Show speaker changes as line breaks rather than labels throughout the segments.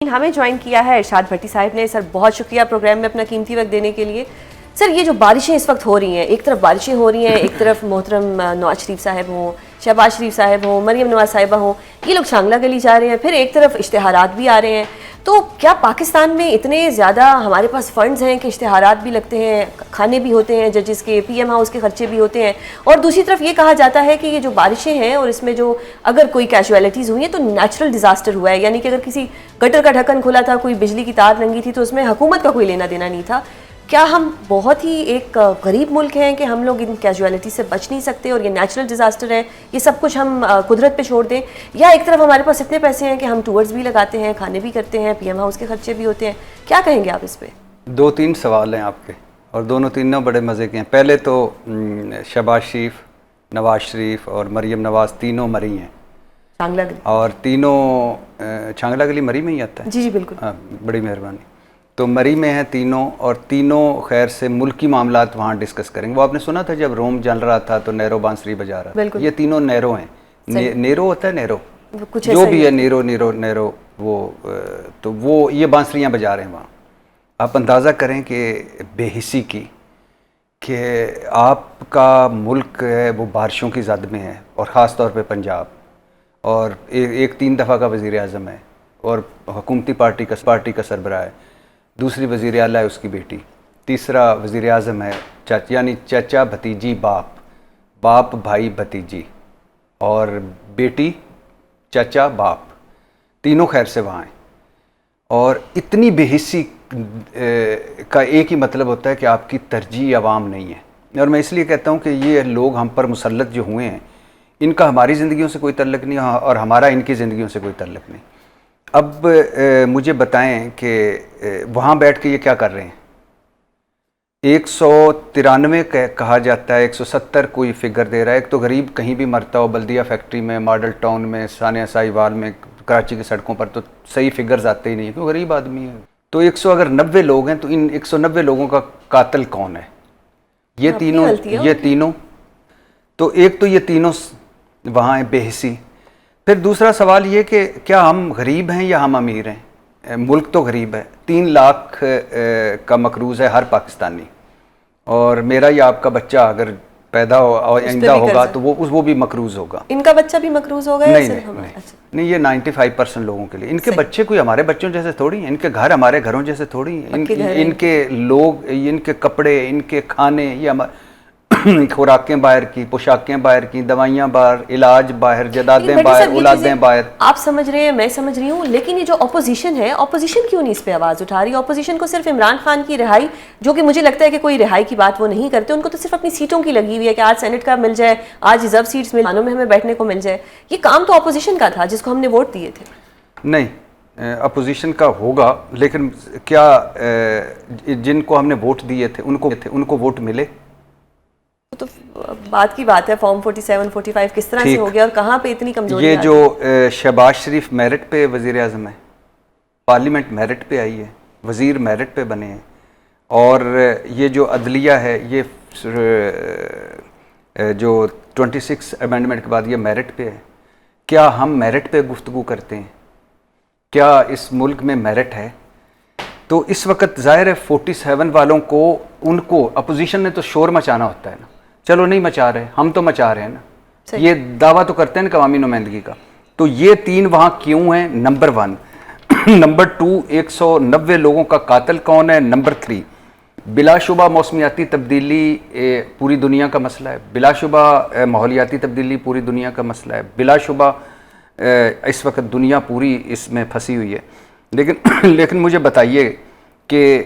ہمیں جوائن کیا ہے ارشاد بھٹی صاحب نے. سر بہت شکریہ پروگرام میں اپنا قیمتی وقت دینے کے لیے. سر یہ جو بارشیں اس وقت ہو رہی ہیں، ایک طرف بارشیں ہو رہی ہیں، ایک طرف محترم نواز شریف صاحب ہوں، شہباز شریف صاحب ہوں، مریم نواز صاحبہ ہوں، یہ لوگ شانگلہ گلی جا رہے ہیں، پھر ایک طرف اشتہارات بھی آ رہے ہیں. تو کیا پاکستان میں اتنے زیادہ ہمارے پاس فنڈز ہیں کہ اشتہارات بھی لگتے ہیں، کھانے بھی ہوتے ہیں ججز کے، پی ایم ہاؤس کے خرچے بھی ہوتے ہیں، اور دوسری طرف یہ کہا جاتا ہے کہ یہ جو بارشیں ہیں اور اس میں جو اگر کوئی کیجویلٹیز ہوئی ہیں تو نیچرل ڈیزاسٹر ہوا ہے، یعنی کہ اگر کسی گٹر کا ڈھکن کھلا تھا، کوئی بجلی کی تار ننگی تھی تو اس میں حکومت کا کوئی لینا دینا نہیں تھا. کیا ہم بہت ہی ایک غریب ملک ہیں کہ ہم لوگ ان کیجویلٹی سے بچ نہیں سکتے اور یہ نیچرل ڈیزاسٹر ہے، یہ سب کچھ ہم قدرت پہ چھوڑ دیں، یا ایک طرف ہمارے پاس اتنے پیسے ہیں کہ ہم ٹورز بھی لگاتے ہیں، کھانے بھی کرتے ہیں، پی ایم ہاؤس کے خرچے بھی ہوتے ہیں؟ کیا کہیں گے آپ اس پہ؟
دو تین سوال ہیں آپ کے اور تینوں بڑے مزے کے ہیں. پہلے تو شہباز شریف، نواز شریف اور مریم نواز تینوں مری ہیں،
شانگلہ گلی،
اور تینوں چھانگلہ گلی مری میں ہی آتا ہے.
جی جی بالکل.
ہاں بڑی مہربانی. تو مری میں ہیں تینوں، اور تینوں خیر سے ملکی معاملات وہاں ڈسکس کریں گے. وہ آپ نے سنا تھا جب روم جل رہا تھا تو نیرو بانسری بجا رہا تھا. یہ تینوں نیرو ہیں. نیرو ہوتا ہے، نیرو جو بھی ہے، نیرو وہ تو وہ یہ بانسریاں بجا رہے ہیں وہاں. آپ اندازہ کریں کہ بے حسی کی کہ آپ کا ملک ہے وہ بارشوں کی زد میں ہے، اور خاص طور پہ پنجاب، اور ایک 3 دفعہ کا وزیر اعظم ہے اور حکومتی پارٹی کا سربراہ ہے، دوسری وزیر اعلیٰ ہے اس کی بیٹی، تیسرا وزیر اعظم ہے یعنی چچا بھتیجی باپ بھائی بھتیجی، اور بیٹی چچا باپ، تینوں خیر سے وہاں ہیں. اور اتنی بے حسی کا ایک ہی مطلب ہوتا ہے کہ آپ کی ترجیح عوام نہیں ہے. اور میں اس لیے کہتا ہوں کہ یہ لوگ ہم پر مسلط جو ہوئے ہیں، ان کا ہماری زندگیوں سے کوئی تعلق نہیں اور ہمارا ان کی زندگیوں سے کوئی تعلق نہیں. اب مجھے بتائیں کہ وہاں بیٹھ کے یہ کیا کر رہے ہیں. 193 کہا جاتا ہے، 170 کوئی فگر دے رہا ہے. ایک تو غریب کہیں بھی مرتا ہو، بلدیہ فیکٹری میں، ماڈل ٹاؤن میں، ثانیہ ساہیوال میں، کراچی کی سڑکوں پر، تو صحیح فگرز آتے ہی نہیں، کیوں غریب آدمی ہے. تو 190 لوگ ہیں، تو ان 190 لوگوں کا قاتل کون ہے؟ یہ تینوں. تو ایک تو یہ تینوں وہاں ہیں بے حسی. پھر دوسرا سوال یہ کہ کیا ہم غریب ہیں یا ہم امیر ہیں؟ ملک تو غریب ہے، 3 لاکھ کا مقروض ہے ہر پاکستانی، اور میرا یا آپ کا بچہ اگر پیدا ہو اور آئندہ ہوگا تو وہ بھی مقروض ہوگا.
ان کا بچہ بھی مقروض ہوگا؟
نہیں، یہ 95% لوگوں کے لیے. ان کے بچے کوئی ہمارے بچوں جیسے تھوڑی ہیں، ان کے گھر ہمارے گھروں جیسے تھوڑی ہیں، ان کے لوگ، ان کے کپڑے، ان کے کھانے، یہ خوراکیں باہر کی، پوشاکیں باہر کی، دوائیاں باہر، علاج باہر، جدادیں باہر، اولادیں باہر.
آپ سمجھ رہے ہیں، میں سمجھ رہی ہوں، لیکن یہ جو اپوزیشن ہے، اپوزیشن کیوں نہیں اس پہ آواز اٹھا رہی؟ اپوزیشن کو صرف عمران خان کی رہائی، جو کہ مجھے لگتا ہے کہ کوئی رہائی کی بات وہ نہیں کرتے، ان کو تو صرف اپنی سیٹوں کی لگی ہوئی ہے کہ آج سینٹ کا مل جائے، آج ریزرو سیٹس ملانوں میں ہمیں بیٹھنے کو مل جائے. یہ کام تو اپوزیشن کا تھا جس کو ہم نے ووٹ دیے تھے.
نہیں، اپوزیشن کا ہوگا، لیکن کیا جن کو ہم نے ووٹ دیے تھے ان کو ووٹ ملے؟
تو بات کی بات ہے، فارم 47 45 کس طرح سے ہو گیا اور کہاں پہ اتنی کمزوری؟
یہ جو شہباز شریف میرٹ پہ وزیر اعظم ہے، پارلیمنٹ میرٹ پہ آئی ہے، وزیر میرٹ پہ بنے ہیں، اور یہ جو عدلیہ ہے، یہ جو 26 امینڈمنٹ کے بعد یہ میرٹ پہ ہے. کیا ہم میرٹ پہ گفتگو کرتے ہیں؟ کیا اس ملک میں میرٹ ہے؟ تو اس وقت ظاہر ہے 47 والوں کو، ان کو اپوزیشن نے تو شور مچانا ہوتا ہے نا. چلو نہیں مچا رہے، ہم تو مچا رہے ہیں نا. یہ دعویٰ تو کرتے ہیں نا عوامی نمائندگی کا. تو یہ 3 وہاں کیوں ہیں؟ نمبر 1. نمبر 2، 190 لوگوں کا قاتل کون ہے؟ نمبر 3، بلا شبہ موسمیاتی تبدیلی پوری دنیا کا مسئلہ ہے، بلا شبہ ماحولیاتی تبدیلی پوری دنیا کا مسئلہ ہے، بلا شبہ اس وقت دنیا پوری اس میں پھنسی ہوئی ہے. لیکن مجھے بتائیے کہ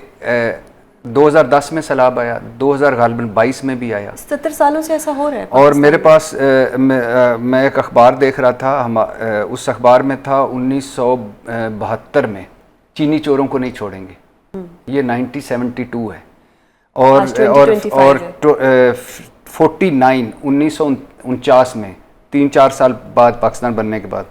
2010 میں سیلاب آیا، 2022 میں بھی آیا،
70 سالوں سے ایسا ہو رہا ہے.
اور میرے پاس میں ایک اخبار دیکھ رہا تھا، اس اخبار میں تھا 1972 میں چینی چوروں کو نہیں چھوڑیں گے. یہ 1972 ہے، اور 49 1949 میں 3-4 سال بعد پاکستان بننے کے بعد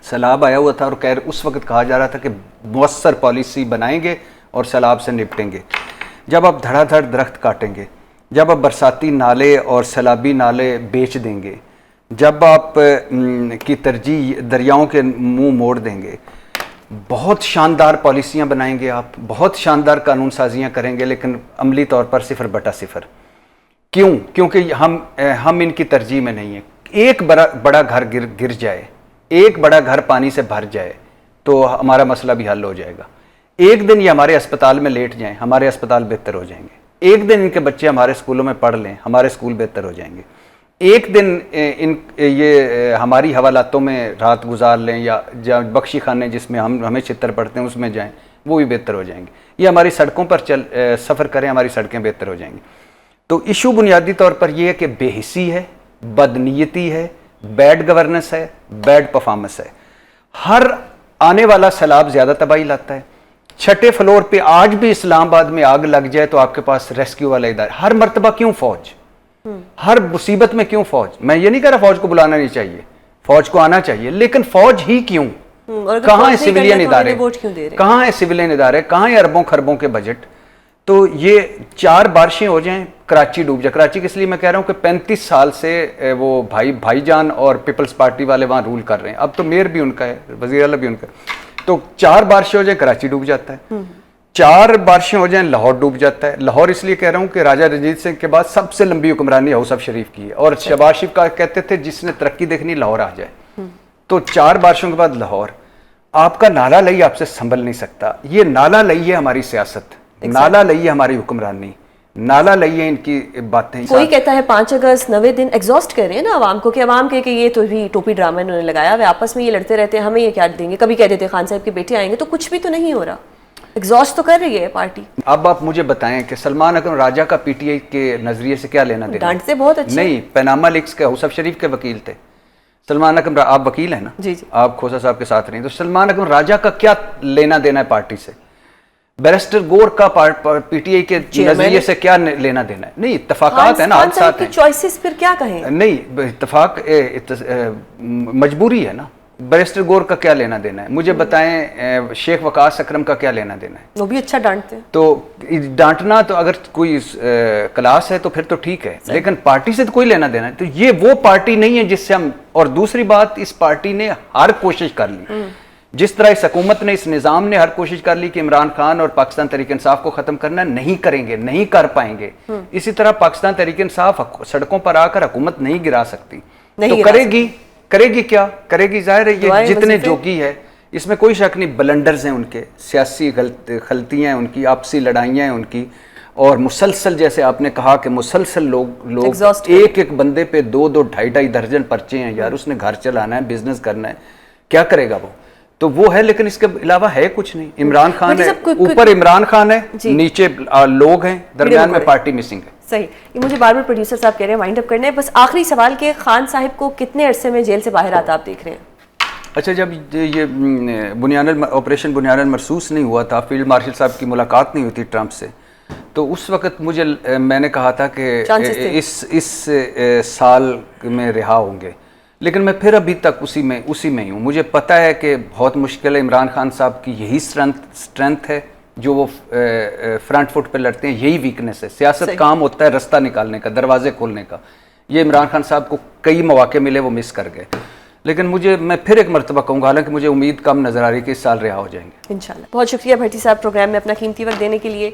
سیلاب آیا ہوا تھا، اور اس وقت کہا جا رہا تھا کہ مؤثر پالیسی بنائیں گے اور سیلاب سے نپٹیں گے. جب آپ دھڑا دھڑ درخت کاٹیں گے، جب آپ برساتی نالے اور سیلابی نالے بیچ دیں گے، جب آپ کی ترجیح دریاؤں کے منہ موڑ دیں گے، بہت شاندار پالیسیاں بنائیں گے آپ, بہت شاندار قانون سازیاں کریں گے, لیکن عملی طور پر 0/0. کیوں؟ کیونکہ ہم ان کی ترجیح میں نہیں ہیں. ایک بڑا گھر گر جائے, ایک بڑا گھر پانی سے بھر جائے تو ہمارا مسئلہ بھی حل ہو جائے گا. ایک دن یہ ہمارے اسپتال میں لیٹ جائیں, ہمارے اسپتال بہتر ہو جائیں گے. ایک دن ان کے بچے ہمارے اسکولوں میں پڑھ لیں, ہمارے اسکول بہتر ہو جائیں گے. ایک دن یہ ہماری حوالاتوں میں رات گزار لیں, یا بخشی خانے جس میں ہمیں چھتر پڑتے ہیں اس میں جائیں, وہ بھی بہتر ہو جائیں گے. یہ ہماری سڑکوں پر سفر کریں, ہماری سڑکیں بہتر ہو جائیں گی. تو ایشو بنیادی طور پر یہ ہے کہ بے حسی ہے, بدنیتی ہے, بیڈ گورننس ہے, بیڈ پرفارمنس ہے. ہر آنے والا سیلاب زیادہ تباہی لاتا ہے. چھٹے فلور پہ آج بھی اسلام آباد میں آگ لگ جائے تو آپ کے پاس ریسکیو والا ادارہ. ہر مرتبہ کیوں فوج؟ ہر مصیبت میں کیوں فوج؟ میں یہ نہیں کہہ رہا فوج کو بلانا نہیں چاہیے, فوج کو آنا چاہیے, لیکن فوج ہی کیوں؟ کہاں ہے سویلین ادارے؟ کہاں ہے سویلین ادارے؟ کہاں ہے اربوں خربوں کے بجٹ؟ تو یہ 4 بارشیں ہو جائیں کراچی ڈوب جائے. کراچی اس لیے میں کہہ رہا ہوں کہ 35 سال سے وہ بھائی جان اور پیپلز پارٹی والے وہاں رول کر رہے ہیں. اب تو میئر بھی ان کا ہے, وزیر اعلیٰ بھی ان کا ہے. تو 4 بارشیں ہو جائیں کراچی ڈوب جاتا ہے, 4 بارشیں ہو جائیں لاہور ڈوب جاتا ہے. لاہور اس لیے کہہ رہا ہوں کہ راجہ رنجیت سنگھ کے بعد سب سے لمبی حکمرانی یوسف شریف کی ہے, اور شہباز شریف کا کہتے تھے جس نے ترقی دیکھنی لاہور آ جائے. تو 4 بارشوں کے بعد لاہور. آپ کا نالا لئی آپ سے سنبھل نہیں سکتا. یہ نالا لئی ہے ہماری سیاست, نالا لئی ہے ہماری حکمرانی, نالا لئی ہے ان کی باتیں.
کوئی کہتا ہے 5 اگست 90 دن ایگزاسٹ کر رہے ہیں نا عوام کو, کہ عوام کہ یہ تو بھی ٹوپی ڈرامہ انہوں نے لگایا ہوا, آپس میں یہ لڑتے رہتے ہیں, ہمیں یہ کیا دیں گے. کبھی کہتے تھے خان صاحب کے بیٹے آئیں گے, تو کچھ بھی تو نہیں ہو رہا. ایگزاسٹ تو کر رہی ہے پارٹی. اب
آپ مجھے بتائیں کہ سلمان اکرم راجہ کا پی ٹی آئی کے نظریے سے کیا لینا دینا؟
ڈانٹتے بہت اچھا.
نہیں, پیناما لیکس کے یوسف شریف کے وکیل تھے. سلمان اکرم, آپ وکیل ہیں نا,
جی جی,
آپ کھوسا صاحب کے ساتھ رہیں. تو سلمان اکرم راجہ کا کیا لینا دینا ہے پارٹی سے؟ بیرسٹر گور کا پی ٹی آئی کے نظریے سے کیا لینا دینا ہے؟ نہیں, اتفاقات ہیں نا, حادثات ہیں.
چوائسز پھر کیا کہیں؟
نہیں, اتفاق مجبوری ہے نا. بیرسٹر گور کا کیا لینا دینا ہے؟ مجھے بتائیں شیخ وقاص اکرم کا کیا لینا دینا ہے؟
وہ بھی اچھا ڈانٹتے ہیں.
تو ڈانٹنا تو اگر کوئی کلاس ہے تو پھر تو ٹھیک ہے, لیکن پارٹی سے تو کوئی لینا دینا ہے. تو یہ وہ پارٹی نہیں ہے جس سے ہم. اور دوسری بات, اس پارٹی نے ہر کوشش کر لی, جس طرح اس حکومت نے, اس نظام نے ہر کوشش کر لی کہ عمران خان اور پاکستان تحریک انصاف کو ختم کرنا, نہیں کریں گے, نہیں کر پائیں گے. اسی طرح پاکستان تحریک انصاف سڑکوں پر آ کر حکومت نہیں گرا سکتی. تو کرے گی کیا کرے گی؟ ظاہر ہے یہ جتنے جوگی ہے, اس میں کوئی شک نہیں. بلنڈرز ہیں ان کے, سیاسی غلطیاں ہیں ان کی, آپسی لڑائیاں ہیں ان کی, اور مسلسل جیسے آپ نے کہا کہ مسلسل لوگ ایک بندے پہ 2-2, 2.5 درجن پرچے ہیں. یار اس نے گھر چلانا ہے, بزنس کرنا ہے, کیا کرے گا وہ؟ تو وہ ہے, لیکن اس کے علاوہ ہے کچھ نہیں. عمران خان ہے, اوپر عمران خان ہے, نیچے لوگ ہیں, درمیان میں پارٹی مسنگ ہے.
صحیح. یہ مجھے بار بار پروڈیوسر صاحب کہہ رہے ہیں وائنڈ اپ کرنا ہے. بس آخری سوال کہ خان صاحب کو کتنے عرصے میں جیل سے باہر آتا آپ دیکھ رہے ہیں؟
اچھا, جب یہ آپریشن بنیاد المرصوص نہیں ہوا تھا, فیلڈ مارشل صاحب کی ملاقات نہیں ہوئی تھی ٹرمپ سے, تو اس وقت میں نے کہا تھا کہ اس سال میں رہا ہوں گے, لیکن میں پھر ابھی تک اسی میں ہی ہوں. مجھے پتہ ہے کہ بہت مشکل ہے. عمران خان صاحب کی یہی اسٹرینتھ ہے جو وہ فرنٹ فٹ پہ لڑتے ہیں, یہی ویکنس ہے. سیاست کام ہوتا ہے رستہ نکالنے کا, دروازے کھولنے کا. یہ عمران خان صاحب کو کئی مواقع ملے, وہ مس کر گئے. لیکن میں پھر ایک مرتبہ کہوں گا, حالانکہ مجھے امید کم نظر آ رہی کہ اس سال رہا ہو جائیں گے
انشاءاللہ. بہت شکریہ بھٹی صاحب پروگرام میں اپنا قیمتی وقت دینے کے لیے.